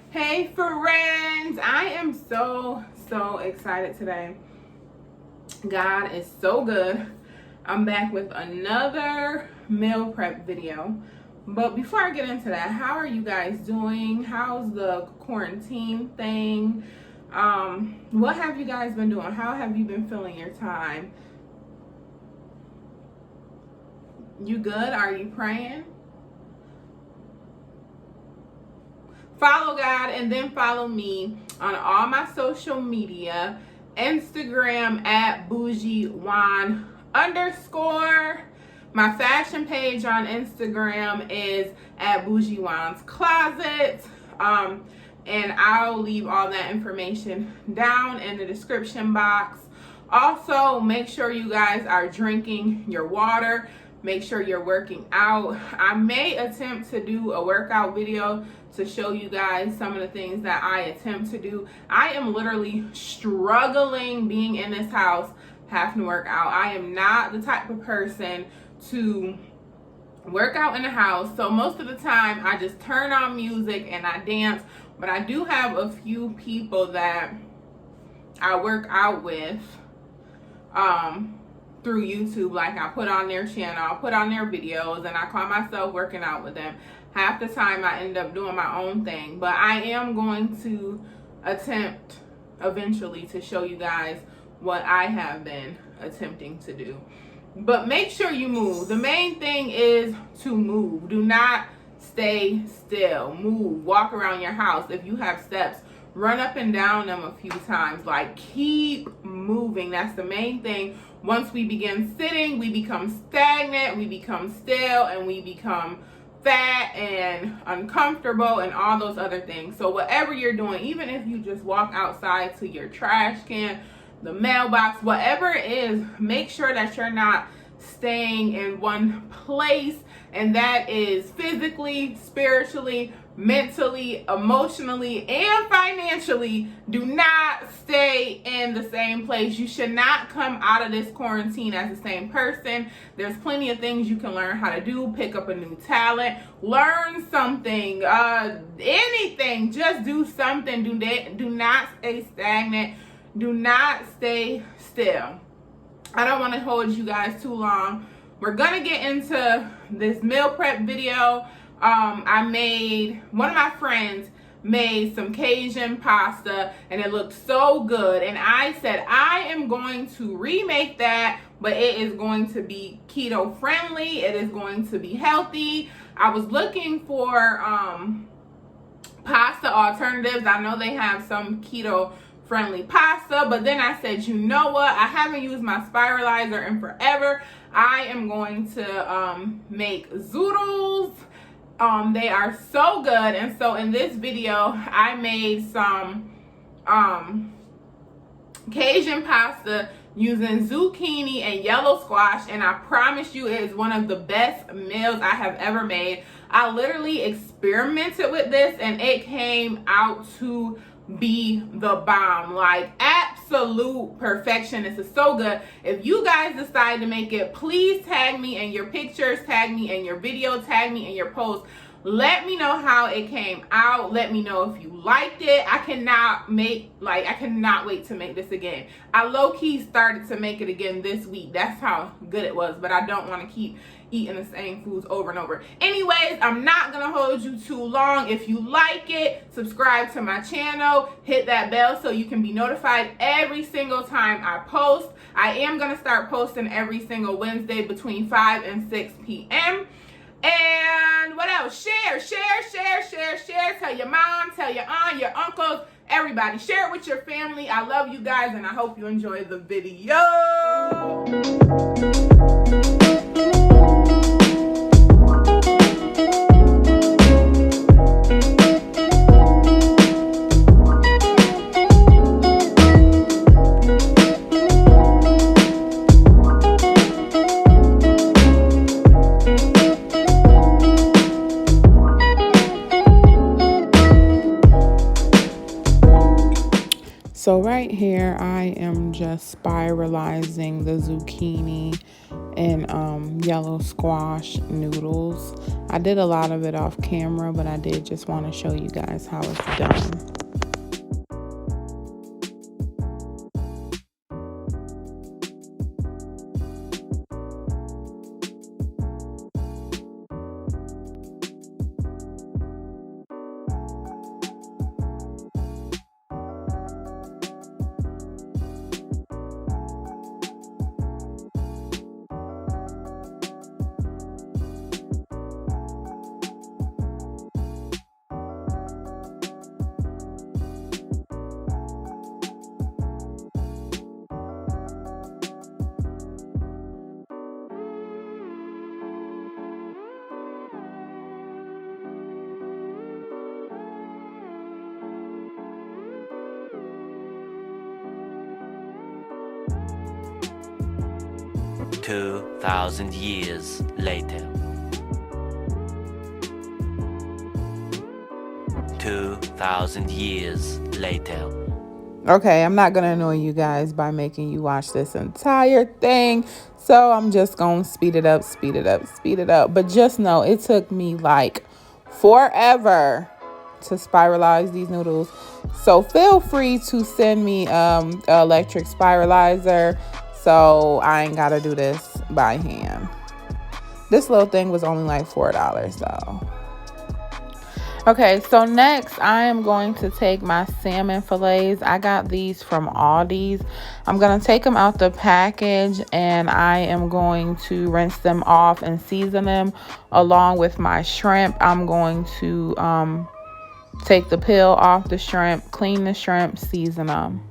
Hey friends, I am so excited today. God is so good. I'm back with another meal prep video. But before I get into that, how are you guys doing? How's the quarantine thing? What have you guys been doing? How have you been filling your time? You good? Are you praying? Follow God and then follow me on all my social media. Instagram at Boujeejuan _. My fashion page on Instagram is at Boujeejuan's Closet. And I'll leave all that information down in the description box. Also, make sure you guys are drinking your water. Make sure you're working out. I may attempt to do a workout video to show you guys some of the things that I attempt to do. I am literally struggling being in this house, having to work out. I am not the type of person to work out in the house. So most of the time I just turn on music and I dance. But I do have a few people that I work out with through YouTube. Like I put on their channel, I put on their videos, and I call myself working out with them. Half the time I end up doing my own thing, but I am going to attempt eventually to show you guys what I have been attempting to do. But make sure you move. The main thing is to move. Do not stay still. Move. Walk around your house. If you have steps, run up and down them a few times. Like, keep moving. That's the main thing. Once we begin sitting, we become stagnant, we become stale, and we become fat and uncomfortable and all those other things. So whatever you're doing, even if you just walk outside to your trash can, the mailbox, whatever it is, make sure that you're not staying in one place, and that is physically, spiritually, mentally, emotionally, and financially. Do not stay in the same place. You should not come out of this quarantine as the same person. There's plenty of things you can learn how to do. Pick up a new talent, learn something, anything. Just do something. Do not stay stagnant. Do not stay still. I don't want to hold you guys too long. We're gonna get into this meal prep video. One of my friends made some Cajun pasta and it looked so good, and I said I am going to remake that, but it is going to be keto friendly. It is going to be healthy. I was looking for pasta alternatives. I know they have some keto friendly pasta, but then I said, you know what, I haven't used my spiralizer in forever. I am going to make zoodles. They are so good. And so in this video I made some Cajun pasta using zucchini and yellow squash, and I promise you it is one of the best meals I have ever made. I literally experimented with this and it came out to be the bomb. Like, absolute perfection. This is so good. If you guys decide to make it, please tag me in your pictures, tag me in your video, tag me in your post. Let me know how it came out. Let me know if you liked it. I cannot wait to make this again. I low-key started to make it again this week. That's how good it was, but I don't want to keep eating the same foods over and over. Anyways, I'm not gonna hold you too long. If you like it, subscribe to my channel, hit that bell so you can be notified every single time I post. I am gonna start posting every single Wednesday between 5 and 6 p.m. And what else? Share. Tell your mom, tell your aunt, your uncles, everybody. Share it with your family. I love you guys and I hope you enjoy the video. So right here, I am just spiralizing the zucchini and yellow squash noodles. I did a lot of it off camera, but I did just want to show you guys how it's done. 2,000 years later. 2,000 years later. Okay, I'm not gonna annoy you guys by making you watch this entire thing, so I'm just gonna speed it up. But just know it took me like forever to spiralize these noodles, so feel free to send me an electric spiralizer so I ain't gotta do this by hand. This little thing was only like $4 though. Okay, so next I am going to take my salmon fillets. I got these from Aldi's. I'm going to take them out the package and I am going to rinse them off and season them along with my shrimp. I'm going to take the peel off the shrimp, clean the shrimp, season them.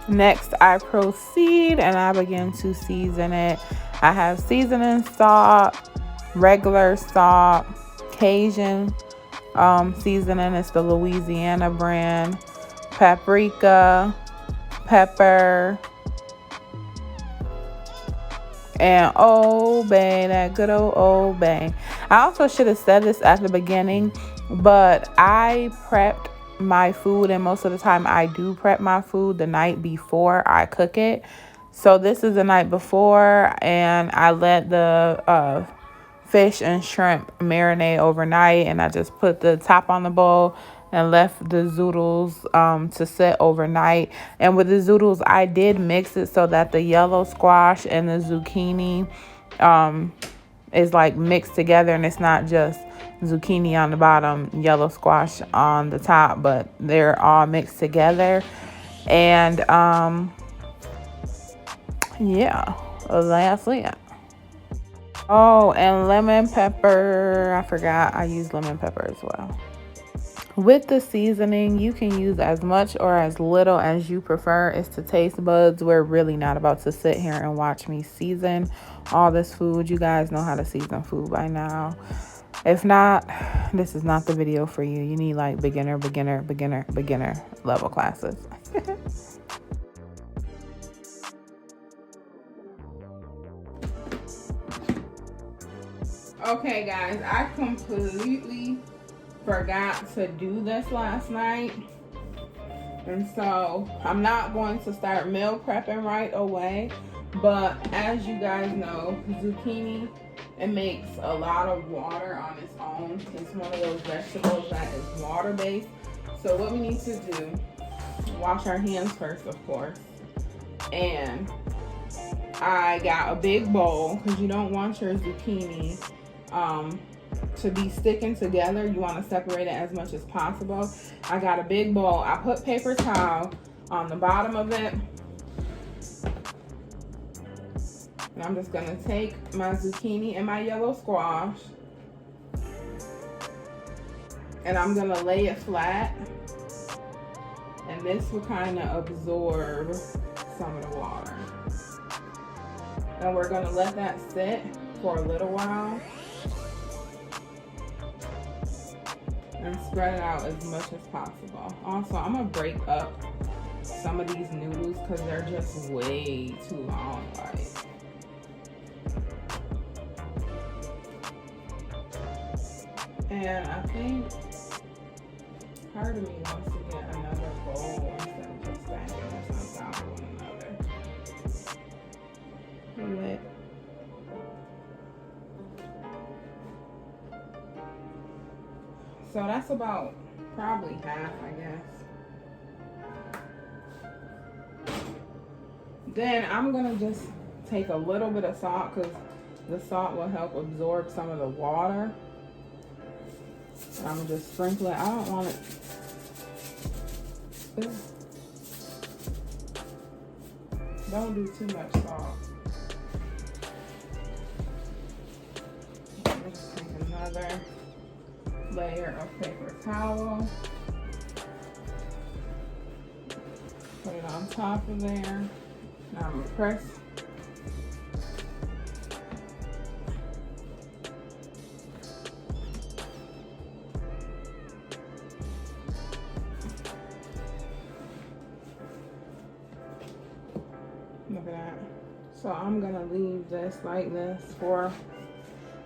Next, I proceed and I begin to season it. I have seasoning salt, regular salt, Cajun seasoning. It's the Louisiana brand. Paprika, pepper, and Old Bay, that good old Bay. I also should have said this at the beginning, but I prepped my food, and most of the time I do prep my food the night before I cook it. So this is the night before, and I let the fish and shrimp marinate overnight, and I just put the top on the bowl and left the zoodles to sit overnight. And with the zoodles, I did mix it so that the yellow squash and the zucchini is like mixed together, and it's not just zucchini on the bottom, yellow squash on the top, but they're all mixed together. And yeah, that's it. Oh, and lemon pepper. I forgot I use lemon pepper as well. With the seasoning, you can use as much or as little as you prefer. It's to taste buds. We're really not about to sit here and watch me season all this food. You guys know how to season food by now. If not, this is not the video for you. You need like beginner level classes. Okay, guys, I completely forgot to do this last night. And so I'm not going to start meal prepping right away. But as you guys know, zucchini It makes a lot of water on its own. It's one of those vegetables that is water-based. So what we need to do, wash our hands first, of course. And I got a big bowl because you don't want your zucchini to be sticking together. You want to separate it as much as possible. I got a big bowl. I put paper towel on the bottom of it. And I'm just gonna take my zucchini and my yellow squash, and I'm gonna lay it flat, and this will kind of absorb some of the water. And we're gonna let that sit for a little while and spread it out as much as possible. Also, I'm gonna break up some of these noodles because they're just way too long. And I think part of me wants to get another bowl instead of just stacking this on top of one another. So that's about probably half, I guess. Then I'm gonna just take a little bit of salt because the salt will help absorb some of the water. I'm gonna just sprinkle it. I don't want it. Don't do too much salt. Just take another layer of paper towel. Put it on top of there. Now I'm gonna press. Look at that. So I'm gonna leave this like this for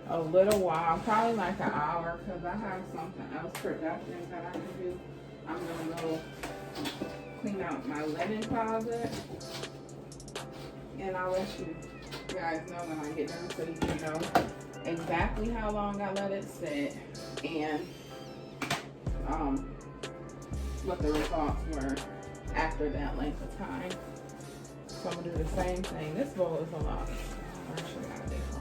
a little while, probably like an hour, because I have something else productive that I can do. I'm gonna go clean out my linen closet, and I'll let you guys know when I get done so you can know exactly how long I let it sit and what the results were after that length of time. So I'm gonna do the same thing. This bowl is a lot. I should have got a big bowl.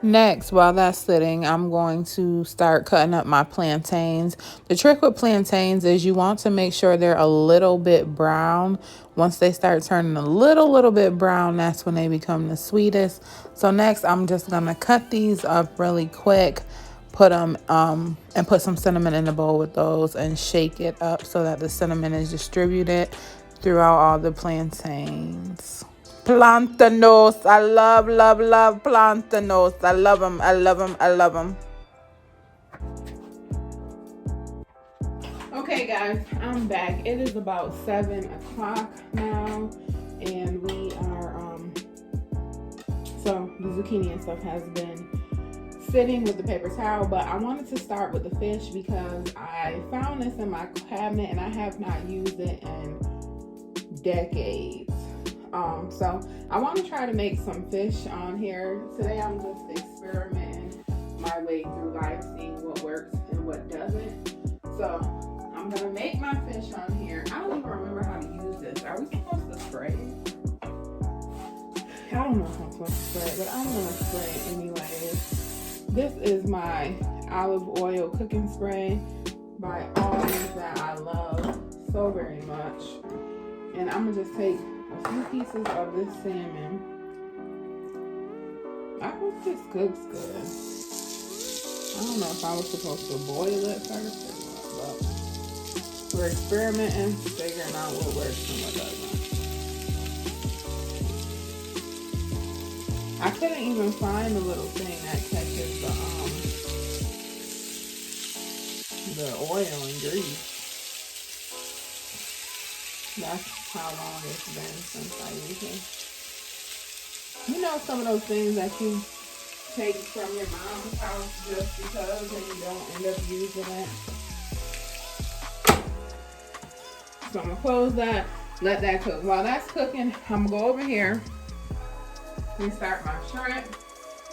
Next, while that's sitting, I'm going to start cutting up my plantains. The trick with plantains is you want to make sure they're a little bit brown. Once they start turning a little bit brown, that's when they become the sweetest. So next, I'm just gonna cut these up really quick, put them and put some cinnamon in the bowl with those and shake it up so that the cinnamon is distributed throughout all the plantains. Plantanos, I love plantanos. I love them. Okay guys, I'm back. It is about 7 o'clock now, and we are so the zucchini and stuff has been sitting with the paper towel, but I wanted to start with the fish because I found this in my cabinet and I have not used it in decades. So I want to try to make some fish on here. Today I'm just experimenting my way through life, seeing what works and what doesn't. So I'm going to make my fish on here. I don't even remember how to use this. Are we supposed to spray it? I don't know if I'm supposed to spray it, but I'm going to spray it anyways. This is my olive oil cooking spray by Always that I love so very much. And I'm going to just take a few pieces of this salmon. I hope this cooks good. I don't know if I was supposed to boil it first or what, but we're experimenting, figuring out what works and what doesn't. I couldn't even find the little thing that catches the oil and grease. That's how long it's been since I used it. You know, some of those things that you take from your mom's house just because and you don't end up using it. So I'm gonna close that, let that cook. While that's cooking, I'm gonna go over here and start my shrimp,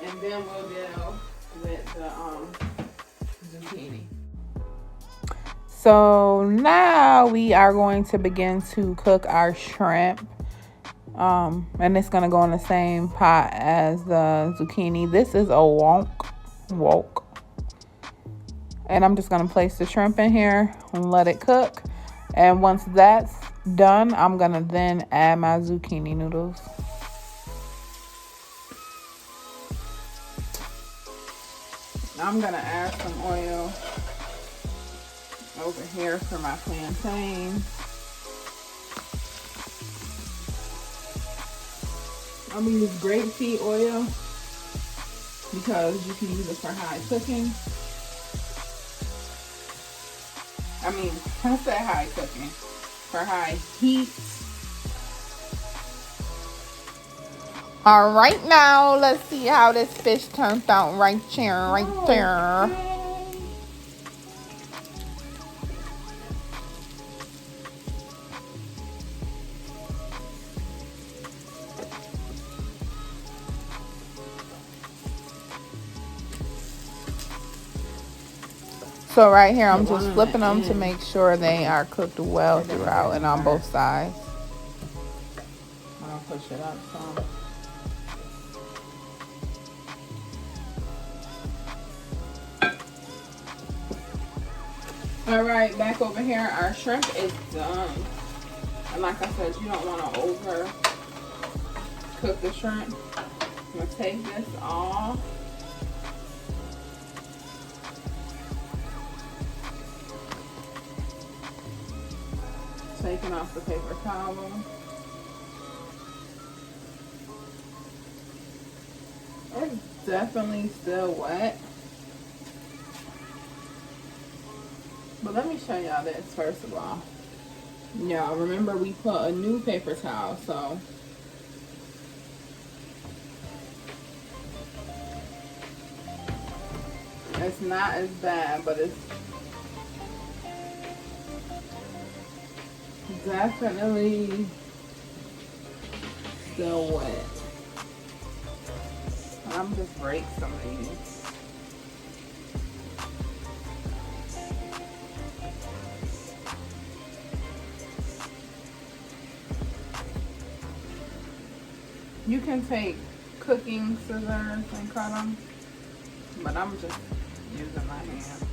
and then we'll deal with the zucchini. So now we are going to begin to cook our shrimp. And it's gonna go in the same pot as the zucchini. This is a wok. And I'm just gonna place the shrimp in here and let it cook. And once that's done, I'm gonna then add my zucchini noodles. I'm gonna add some oil over here for my plantain. I'm gonna use grapeseed oil because you can use it for high cooking. I say high cooking, for high heat. All right, now let's see how this fish turns out right there. So right here, I'm just flipping them to make sure they are cooked well throughout and on both sides. I'll push it up some. All right, back over here, our shrimp is done. And like I said, you don't want to over cook the shrimp. I'm gonna take this off. Taking off the paper towel. It's definitely still wet. But let me show y'all this first of all. Y'all remember we put a new paper towel, so it's not as bad, but it's definitely still wet. I'm just break some of these. You can take cooking scissors and cut them, but I'm just using my hand.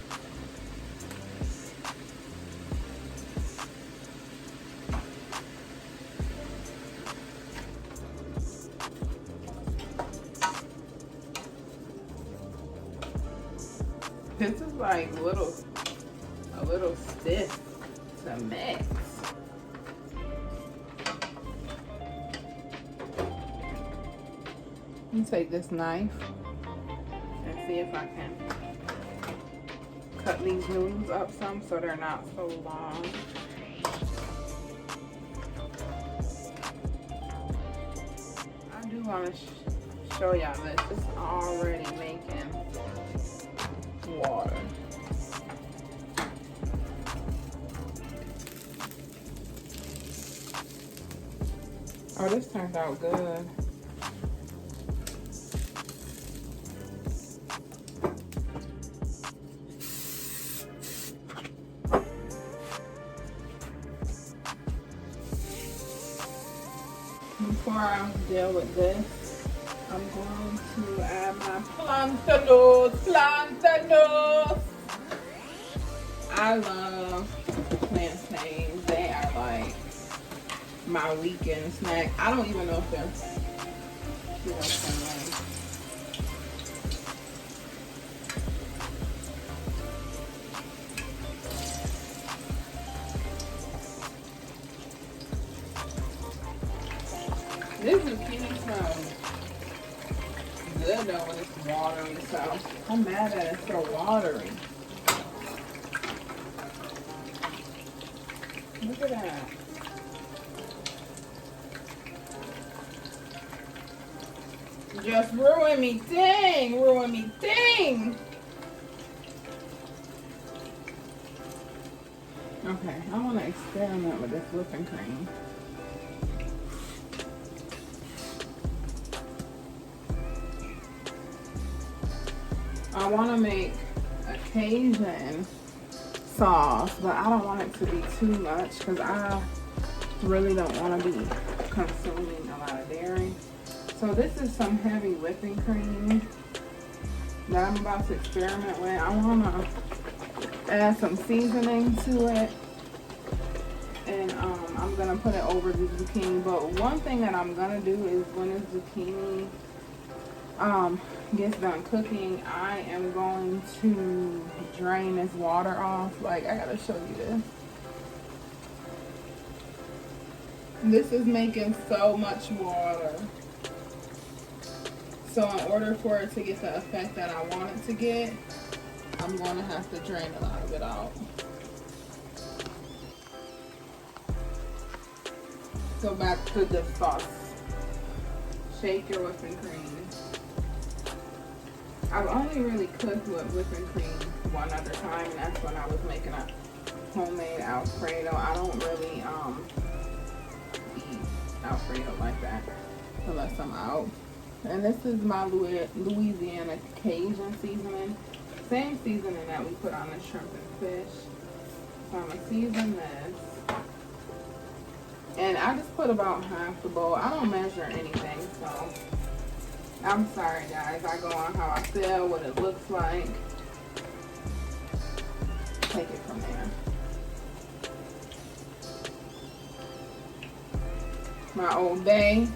This is like a little stiff to mix. Let me take this knife and see if I can cut these noodles up some so they're not so long. I do want to show y'all this. It's already making water. Oh, this turned out good. Before I deal with this, I'm going to add my plantains. I love plantains. They are like my weekend snack. I don't even know if they're this zucchini smells good though when it's watery, so I'm mad that it's so watery. Look at that. Just ruin me thing, ruin me thing. Okay, I want to experiment with this whipping cream. I want to make a Cajun sauce, but I don't want it to be too much because I really don't want to be consuming a lot of dairy. So this is some heavy whipping cream that I'm about to experiment with. I want to add some seasoning to it, and I'm going to put it over the zucchini. But one thing that I'm going to do is when this zucchini gets done cooking, I am going to drain this water off. Like, I gotta show you this. This is making so much water. So in order for it to get the effect that I want it to get, I'm going to have to drain a lot of it out. So back to the sauce. Shake your whipping cream. I've only really cooked with whipping cream one other time, and that's when I was making a homemade Alfredo. I don't really eat Alfredo like that unless I'm out. And this is my Louisiana Cajun seasoning. Same seasoning that we put on the shrimp and fish. So I'm going to season this. And I just put about half the bowl. I don't measure anything, so I'm sorry guys. I go on how I feel, what it looks like. Take it from there. My Old Bay.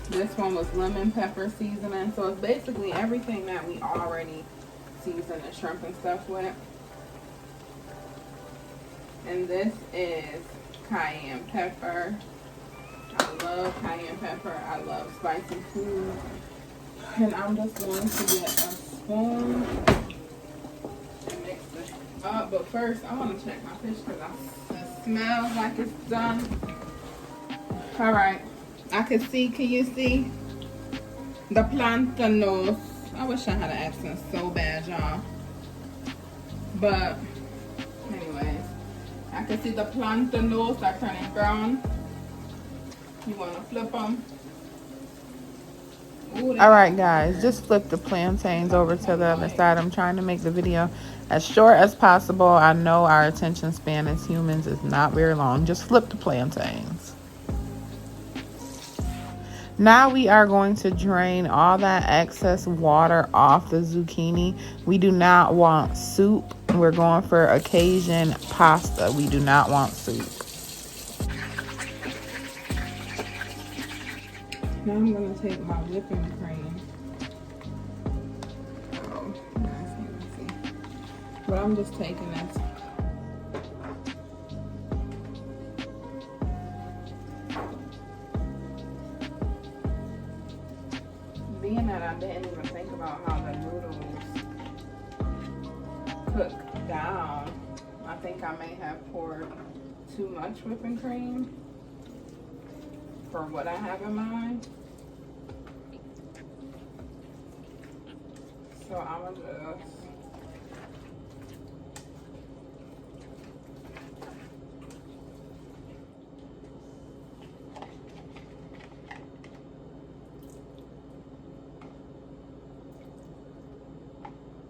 This one was lemon pepper seasoning. So it's basically everything that we already seasoned the shrimp and stuff with. And this is cayenne pepper. I love cayenne pepper. I love spicy food. And I'm just going to get a spoon and mix this up. But first, I want to check my fish because it smells like it's done. Alright. I can see, can you see? The plantanos. I wish I had an accent so bad, y'all. But, anyways. I can see the plantanos are turning brown. You want to flip them? Alright guys, just flip the plantains over to the other side. I'm trying to make the video as short as possible. I know our attention span as humans is not very long. Just flip the plantains. Now we are going to drain all that excess water off the zucchini. We do not want soup. We're going for Cajun pasta. We do not want soup. Now I'm going to take my whipping cream. Oh, messy. But I'm just taking this. Being that I didn't even think about how the noodles cook down, I think I may have poured too much whipping cream for what I have in mind. So I'm gonna just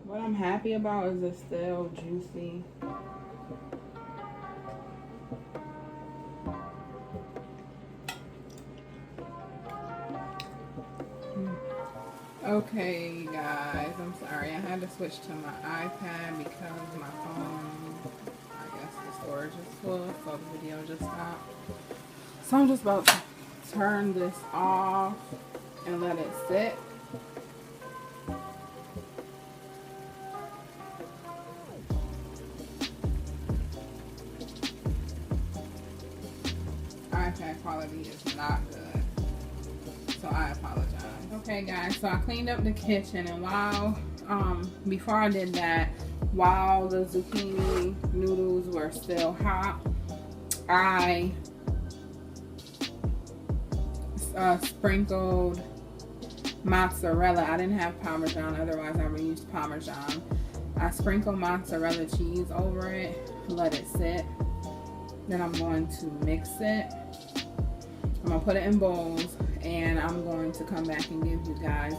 what I'm happy about is it's still juicy. Okay guys, I'm sorry, I had to switch to my iPad because my phone, I guess the storage is full, so the video just stopped. So I'm just about to turn this off and let it sit. iPad quality is not good, so I apologize. Okay guys, so I cleaned up the kitchen, and while before I did that, while the zucchini noodles were still hot, I sprinkled mozzarella. I didn't have Parmesan, otherwise I would use Parmesan. I sprinkled mozzarella cheese over it, let it sit. Then I'm going to mix it. I'm gonna put it in bowls, and I'm going to come back and give you guys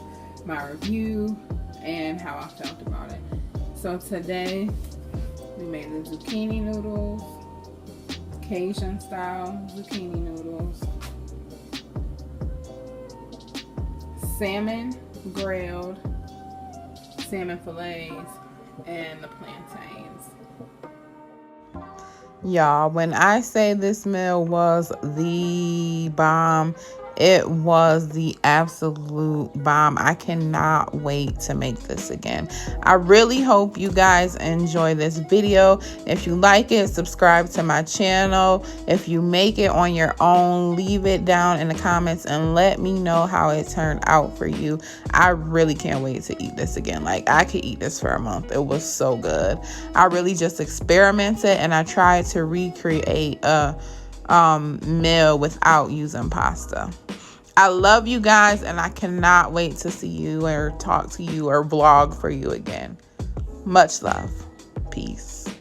my review and how I felt about it. So today we made the zucchini noodles, Cajun style zucchini noodles, salmon grilled, salmon fillets, and the plantains. Y'all, when I say this meal was the bomb, it was the absolute bomb. I cannot wait to make this again. I really hope you guys enjoy this video. If you like it, subscribe to my channel. If you make it on your own, leave it down in the comments and let me know how it turned out for you. I really can't wait to eat this again. Like, I could eat this for a month. It was so good. I really just experimented and I tried to recreate a meal without using pasta. I love you guys, and I cannot wait to see you or talk to you or vlog for you again. Much love. Peace.